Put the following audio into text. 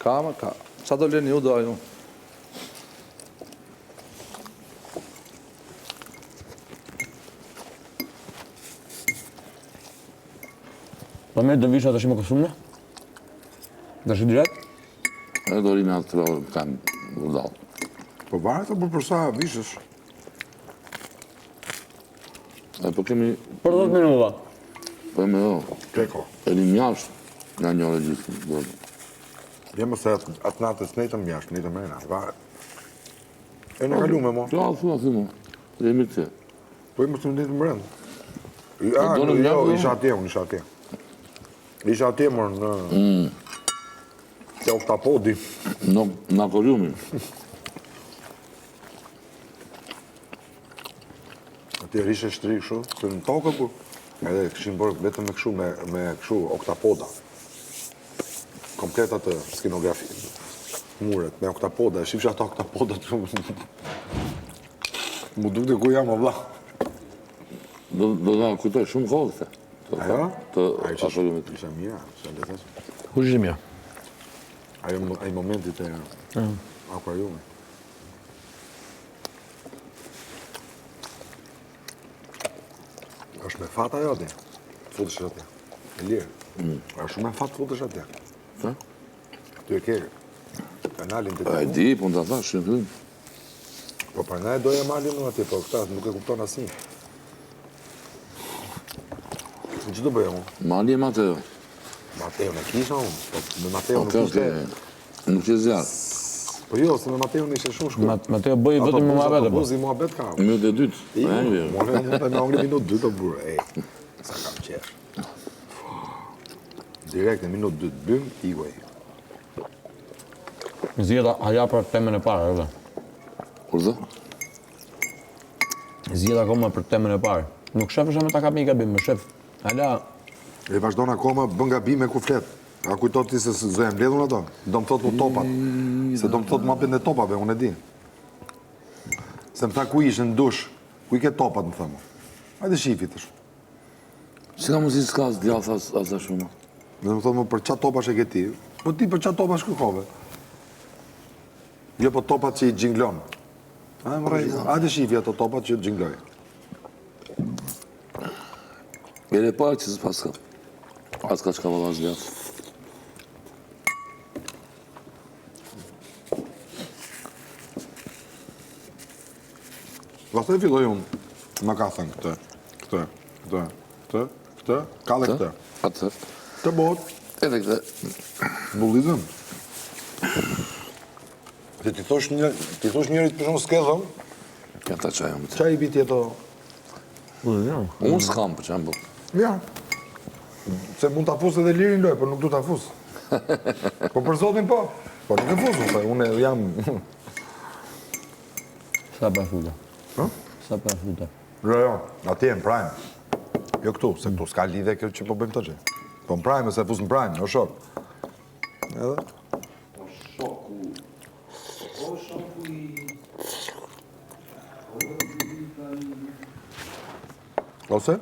Ka, më ka. Qa do leni ju, do aju. Pa me do visha të shime kësumë? Dhe shi direkt? E do rime atë të kam vërdal. Po varet apo për sa vishësh? E po kemi... Për 10 minuta. Po me do. Keko. E një mjashtë nga njëre gjithë. Jemë se atë natës nejtëm mjashtë, nejtëm mrena, varet. E në kalume, mo. Ja, thua, jemi të. Po i mështë nejtëm mrena. Jo, isha atje, unë isha atje. Isha atje, mërë, në... Te oktapodi. Në akoriumin. Atje rishe shtri këshu, se në tokë, kur. Edhe këshim bërë vetëm me këshu, me këshu oktapoda. Komplet atë skenografi. Muret, me oktapoda, e shifsha ato oktapoda të... Mu dukte ku jam, o vla. Do da kujtoj shumë kohë këte. Ajo? Të akoriumit. Isha mira, isha letes. Ku ishim ja? Ajo momentit e akvariumi. Është me fat ajo atje. Futesh atje. E lirë. Është shumë me fat futesh atje. Sa? Ty e ke kanalin të E di, po në të thash, në fillim. Po për nga e doja malin në atje, po këta nuk e kupton asin. Që do bëja unë? Mali e Mateo. Mateo në kisha unë, po me Mateo nuk Okej, ishte... nuk që zjarë. Po jo, se me Mateo në ishte shumë shku. Mateo bëj vetëm me muhabet apo? Autobuzi muhabet ka. Minutë e dytë. Mune mund të me angri minutë 2 të burë. Ej, sa kam qesh. Direkt në minutë 2 të bëm, iguaj. Zjeda aja për temën e parë, edhe. Kur dhe? Zjeda akoma për temën e parë. Nuk shefësha me ta ka mi gabim, më shef. Hala, E vazhdon akoma bën gabime ku flet. A kujtot ti se zoja mbledhun ato? Do më thot mu topat. Se do më thot ma pende topave, unë e di. Se më tha ku ishë në dush, ku i ke topat, më thëmë. Hajde shifit është. Si ka mundësi s'ka djath asa shumë? Dhe më thot mu për qa topash e ke ti? Po ti për qa topash kërkove? Jo po topat që i gjinglon. Hajde shifi ato topat që i gjingloj. Ere parë që s'pas ka. As ka qka valla zgjath. Vasta e filloj unë, më ka thënë këtë, kale këtë. Atë. Të bot, Edhe këtë. bullizëm. Se ti thosh njërit për shumë s'ke dhëm, Ja ta qaj më të. qa i biti ato? Unë s'kam për që më Ja. Se mund t'a fusë edhe lirin loj, për nuk du t'a fusë. Po për zotin po. Po nuk e fusë, unë jam... sa për futa? Ha? Sa për futa? Jo, atje në prime. Jo këtu, se këtu s'ka lidhe kjo që po bëjmë të gjë. Po në prime, se fusë në prime, o shok. Edhe? O shoku i... Ose?